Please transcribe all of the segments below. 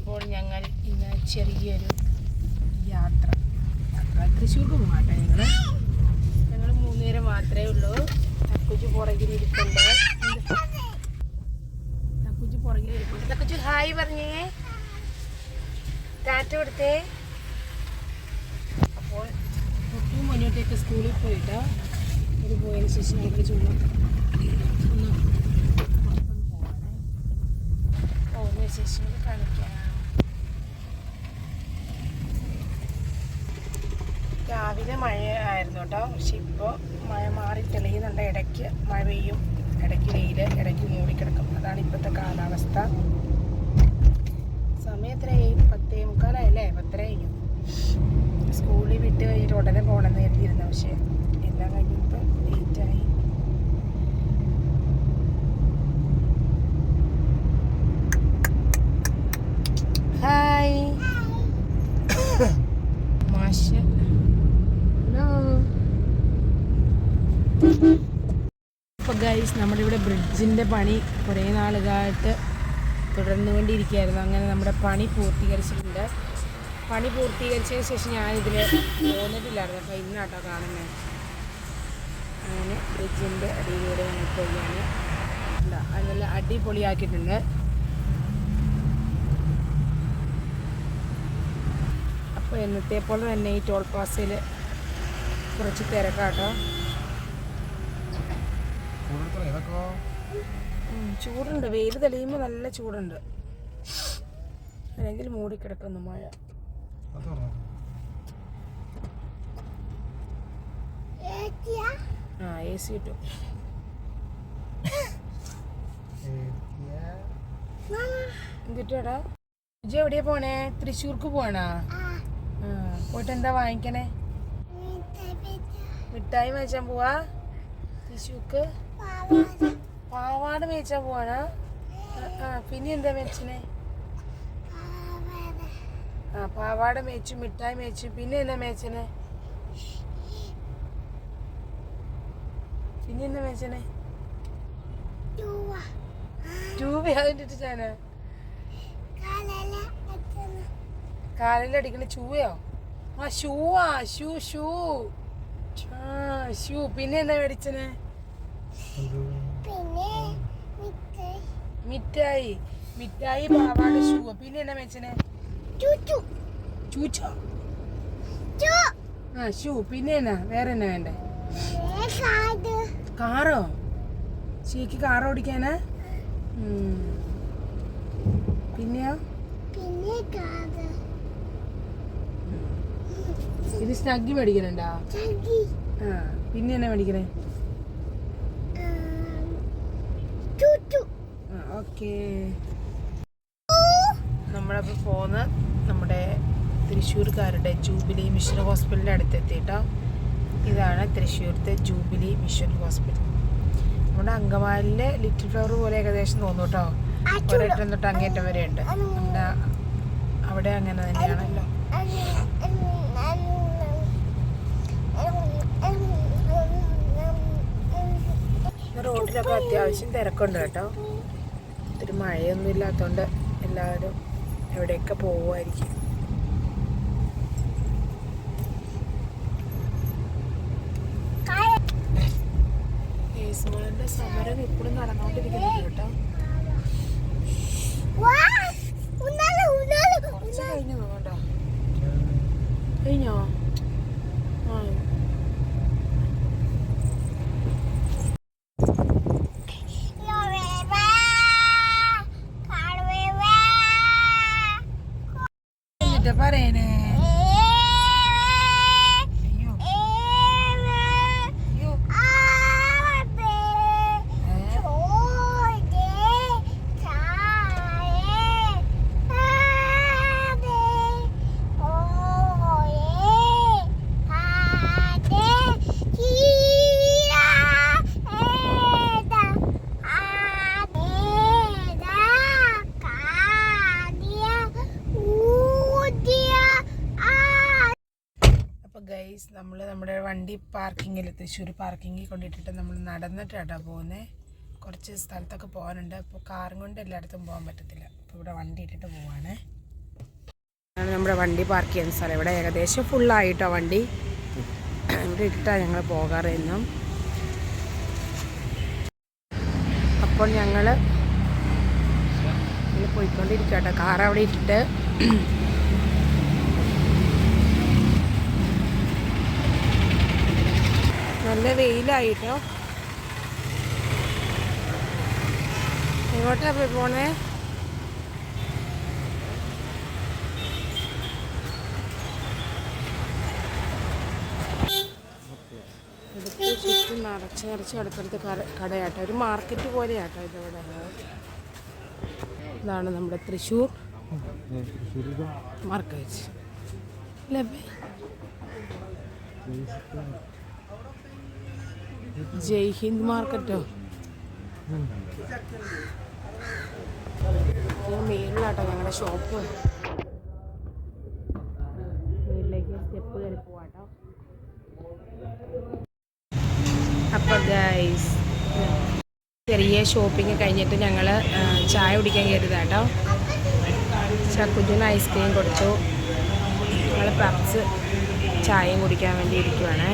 അപ്പോൾ ഞങ്ങൾ ഇന്ന് ചെറിയൊരു യാത്ര തൃശ്ശൂർക്ക് പോകാട്ടെ. ഞങ്ങൾ 3 പേര് മാത്രമേ ഉള്ളൂ. തക്കുജു പുറകിലിരിപ്പുണ്ട്. തക്കുജു ഹായ് പറഞ്ഞേ, ടാറ്റ കൊടുത്തേ. അപ്പോൾ തൊട്ടും മുന്നോട്ടേക്ക് സ്കൂളിൽ പോയിട്ട് ഒരു പോയതിന് ശേഷം ഞങ്ങൾക്ക് ചുമ്മാ ഒന്ന് പോവാണേ. പോകുന്ന ശേഷം കാണിക്കാം. രാവിലെ മഴ ആയിരുന്നു കേട്ടോ, പക്ഷെ ഇപ്പോൾ മഴ മാറി തെളിയുന്നുണ്ട്. ഇടയ്ക്ക് മഴ പെയ്യും, ഇടയ്ക്ക് വെയിൽ, ഇടയ്ക്ക് മൂടിക്കിടക്കും. അതാണ് ഇപ്പോഴത്തെ കാലാവസ്ഥ. സമയം എത്രയായി? 10:45 10:30 കഴിഞ്ഞു. സ്കൂളിൽ വിട്ട് കഴിഞ്ഞിട്ട് ഉടനെ പോകണമെന്ന് കരുതിയിരുന്നു, പക്ഷേ എല്ലാം കഴിഞ്ഞപ്പോൾ ലേറ്റായി. ഹായ് മാഷ്. അപ്പോൾ ഗൈസ്, നമ്മുടെ ഇവിടെ ബ്രിഡ്ജിൻ്റെ പണി കുറേ നാളുകളായിട്ട് തുടർന്നുകൊണ്ടിരിക്കുകയായിരുന്നു. അങ്ങനെ നമ്മുടെ പണി പൂർത്തീകരിച്ചിട്ടുണ്ട്. പണി പൂർത്തീകരിച്ചതിന് ശേഷം ഞാനിതിൽ പോന്നിട്ടില്ലായിരുന്നു. അപ്പോൾ ഇന്നാട്ടോ കാണുന്നത്. അങ്ങനെ ബ്രിഡ്ജിൻ്റെ അടിയിലൂടെ ഞങ്ങൾ പോവുകയാണ്. അത് നല്ല അടിപൊളിയാക്കിയിട്ടുണ്ട്. അപ്പോൾ എന്നത്തെ പോലെ തന്നെ ഈ ടോൾ പാസയിൽ കുറച്ച് തിരക്കാട്ടോ. ചൂടുണ്ട്, വെയിൽ തെളിയുമ്പോൾ നല്ല ചൂടുണ്ട്. അല്ലെങ്കിൽ മൂടിക്കിടക്കുന്നു മഴ. എ സി കിട്ടും. കിട്ടുവാടാ. ഇജ്ജ് എവിടെയാ പോണേ? തൃശ്ശൂർക്ക് പോവാണോ? പോയിട്ട് എന്താ വാങ്ങിക്കണേ? മിഠായി മേടിച്ചാൻ പോവാ തൃശ്ശൂർക്ക്. പാവാട മേടിച്ചാൻ പോവാണോ? പിന്നെ എന്താ മേടിച്ചേ? പാവാട മേടിച്ചു, മിഠായി മേടിച്ചു, പിന്നെ എന്താ മേടിച്ചേ? പിന്നെ എന്താ മേടിച്ചേ? ട്യൂബ. അതിട്ടിട്ടാണ് കാലിലടിക്കണ ചൂവയോ? ഷൂവാ. ഷൂ. പിന്നെ എന്താ മേടിച്ചേ? മിഠായി, പാവാട, ഷൂ. പിന്നെ എന്നാ മേടിച്ചേ? ചൂച്ചോ? ഷൂ. പിന്നെ എന്നാ വേറെ എന്നാ വേണ്ടേ? കാറോ? ശരിക്ക് കാർ ഓടിക്കാനാ? പിന്നെയോ? ഇത് സ്നഗ്ഗി മേടിക്കണുണ്ടോ? പിന്നെ എന്നാ മേടിക്കണേ? ഓക്കേ. നമ്മളപ്പോൾ പോകുന്ന നമ്മുടെ തൃശ്ശൂർക്കാരുടെ ജൂബിലി മിഷൻ ഹോസ്പിറ്റലിൻ്റെ അടുത്തെത്തിയിട്ടോ. ഇതാണ് തൃശ്ശൂരത്തെ ജൂബിലി മിഷൻ ഹോസ്പിറ്റൽ. നമ്മുടെ അങ്കമാലിലെ ലിറ്റിൽ ഫ്ലവർ പോലെ ഏകദേശം തോന്നും കേട്ടോ. ഒരറ്റം തൊട്ട് അങ്ങേറ്റം വരെ ഉണ്ട്. നമ്മുടെ അവിടെ അങ്ങനെ തന്നെയാണല്ലോ. റോഡിലൊക്കെ അത്യാവശ്യം തിരക്കുണ്ട് കേട്ടോ. ഒത്തിരി മഴയൊന്നും ഇല്ലാത്തതുകൊണ്ട് എല്ലാവരും എവിടെയൊക്കെ പോവുമായിരിക്കും. കേസുകളുടെ സമരം ഇപ്പോഴും നടന്നുകൊണ്ടിരിക്കുന്നുണ്ട് കേട്ടോ. കുറച്ച് കഴിഞ്ഞു കേട്ടോ. കഴിഞ്ഞോ? പറയണേ. ഗൈസ്, നമ്മൾ നമ്മുടെ വണ്ടി പാർക്കിങ്ങിൽ തൃശ്ശൂർ പാർക്കിങ്ങിൽ കൊണ്ടിട്ടിട്ട് നമ്മൾ നടന്നിട്ടാണ് പോകുന്നത്. കുറച്ച് സ്ഥലത്തൊക്കെ പോകാനുണ്ട്. അപ്പോൾ കാറും കൊണ്ട് എല്ലായിടത്തും പോകാൻ പറ്റത്തില്ല. അപ്പോൾ ഇവിടെ വണ്ടി ഇട്ടിട്ട് പോവാണ്. നമ്മുടെ വണ്ടി പാർക്ക് ചെയ്യുന്ന സ്ഥലം. ഇവിടെ ഏകദേശം ഫുള്ളായിട്ടോ വണ്ടി. ഇവിടെ ഇട്ടാണ് ഞങ്ങൾ പോകാറ് എന്നും. അപ്പോൾ ഞങ്ങൾ പോയിക്കൊണ്ടിരിക്കുക കേട്ടോ. കാർ അവിടെ ഇട്ടിട്ട് നല്ല വെയിലായിട്ടോ. എങ്ങോട്ടാ പോയി പോണേ? ഇവിടുത്തെ ചുറ്റും നിറച്ച് അടുത്തടുത്ത് കടയാട്ടോ. ഒരു മാർക്കറ്റ് പോലെയാട്ടോ ഇതിവിടെ. ഇതാണ് നമ്മുടെ തൃശ്ശൂർ മാർക്കറ്റ് അല്ലേ? ജയ് ഹിന്ദ് മാർക്കറ്റോ? മേലിലാട്ടോ ഞങ്ങളുടെ ഷോപ്പ്. മേലിലേക്ക് സ്റ്റെപ്പ് കയറി പോവാട്ടോ. അപ്പോൾ ഗൈസ് ചെറിയ ഷോപ്പിംഗ് കഴിഞ്ഞിട്ട് ഞങ്ങൾ ചായ കുടിക്കാൻ കയറിയതാട്ടോ. ചക്കുജുന് ഐസ്ക്രീം കൊടുത്തു. ഞങ്ങൾ പപ്സ് ചായയും കുടിക്കാൻ വേണ്ടി ഇരിക്കുവാണേ.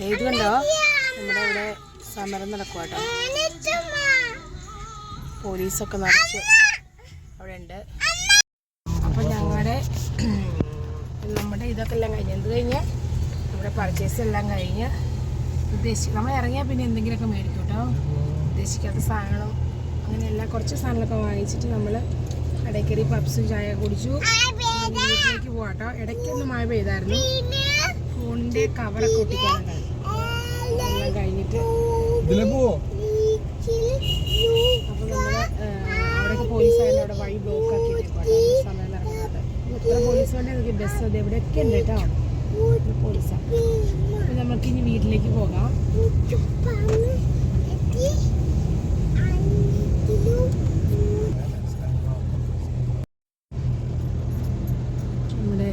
ഇത് കണ്ടോ, നമ്മുടെ ഇവിടെ സമരം നടക്കുവാട്ടോ. പോലീസൊക്കെ നിറച്ച് അവിടെ ഉണ്ട്. അപ്പോൾ നമ്മുടെ ഇതൊക്കെ എല്ലാം കഴിഞ്ഞ് എന്ത് കഴിഞ്ഞ് നമ്മുടെ പർച്ചേസ് എല്ലാം കഴിഞ്ഞ് നമ്മൾ ഇറങ്ങിയാൽ പിന്നെ എന്തെങ്കിലുമൊക്കെ മേടിക്കും കേട്ടോ. ഉദ്ദേശിക്കാത്ത സാധനങ്ങളും അങ്ങനെയെല്ലാം കുറച്ച് സാധനങ്ങളൊക്കെ വാങ്ങിച്ചിട്ട് നമ്മൾ ഇടയ്ക്കറി പപ്സും ചായ കുടിച്ചു. വീട്ടിലേക്ക് പോവാട്ടോ. ഇടയ്ക്കൊന്ന് മഴ പെയ്തായിരുന്നു. ഫോണിൻ്റെ കവറൊക്കെ ഒട്ടിക്കാനുണ്ടായിരുന്നു. എല്ലാം കഴിഞ്ഞിട്ട് അപ്പോൾ നമ്മൾ അവിടെയൊക്കെ പോലീസായാലും അവിടെ വഴി ബ്ലോക്ക് ആക്കിയിട്ടേക്കോട്ടെ. സമയം നടക്കുന്നത് എത്ര പോലീസ് വേണ്ടി നമുക്ക് ബസ് അത് എവിടെയൊക്കെ ഉണ്ട് കേട്ടോ. പോലീസാണ്. അപ്പോൾ നമുക്ക് ഇനി വീട്ടിലേക്ക് പോകാം. നമ്മുടെ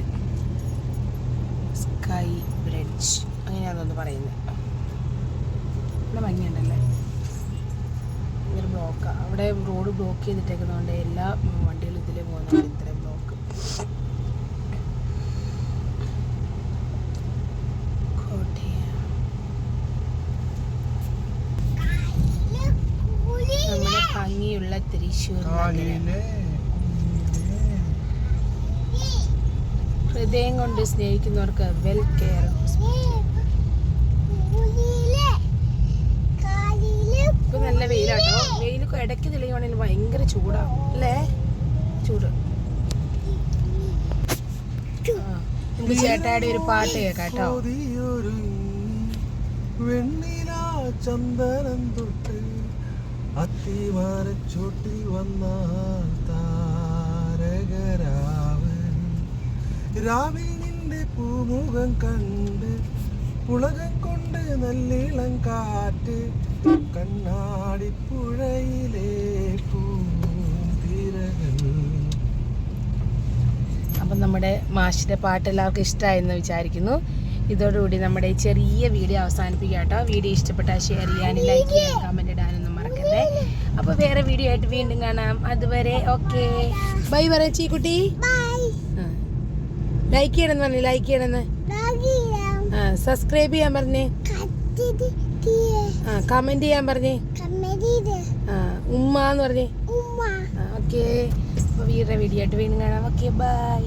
സ്കൈ ബ്രിഡ്ജ് അങ്ങനെയാണെന്ന് പറയുന്നത്. ഇവിടെ ഭംഗിയുണ്ടല്ലേ. ഭയങ്കര ബ്ലോക്കാണ് അവിടെ. റോഡ് ബ്ലോക്ക് ചെയ്തിട്ടേക്കുന്നതുകൊണ്ട് എല്ലാ വണ്ടികളും ഇതിലേ പോകുന്നുണ്ട്. ഇത്രയും ബ്ലോക്ക്. നമ്മുടെ ഭംഗിയുള്ള തൃശ്ശൂർ ഹൃദയം കൊണ്ട് സ്നേഹിക്കുന്നവർക്ക് വെൽ കെയർ ഹോസ്പിറ്റൽ. ഇപ്പൊ നല്ല വെയിലാട്ടോ. വെയിൽ ഇടയ്ക്ക് തെളിയുവാണെങ്കിൽ ഭയങ്കര ചൂടാവും അല്ലേ? ചൂട്. നമുക്ക് ചേട്ടായുടെ ഒരു പാട്ട് കേട്ടോ. ചന്ദനം തൊട്ട് അത്തിമാരച്ചോട്ടിൽ വന്നാൽ താരകരാവ് രാവിൽ നിന്റെ പൂമുഖം കണ്ട് പുളകം കൊണ്ട് നല്ലിളം കാറ്റ് കണ്ണാടിപ്പുഴയിലെ പൂന്തിരകൾ. അപ്പം നമ്മുടെ മാഷിൻ്റെ പാട്ട് എല്ലാവർക്കും ഇഷ്ടമായെന്ന് വിചാരിക്കുന്നു. ഇതോടുകൂടി നമ്മുടെ ചെറിയ വീഡിയോ അവസാനിപ്പിക്കുക കേട്ടോ. വീഡിയോ ഇഷ്ടപ്പെട്ടാൽ ഷെയർ ചെയ്യാനും ലൈക്ക് ചെയ്യാനും കമൻറ്റ് ഇടാനൊന്നും മറക്കരുത്. അപ്പോൾ വേറെ വീഡിയോ ആയിട്ട് വീണ്ടും കാണാം. അതുവരെ ഓക്കെ ബൈ പറ ചീക്കുട്ടി. ലൈക്ക് ചെയ്യണമെന്ന് പറഞ്ഞു. ലൈക്ക് ചെയ്യണമെന്ന് സബ്സ്ക്രൈബ് ചെയ്യാൻ പറഞ്ഞേ. കമൻറ്റ് ചെയ്യാൻ പറഞ്ഞേ. ഉമ്മ എന്ന് പറഞ്ഞേ. ഓക്കെ അപ്പോൾ വേറെ വീഡിയോ ആയിട്ട് വീണ്ടും കാണാം. Okay bye.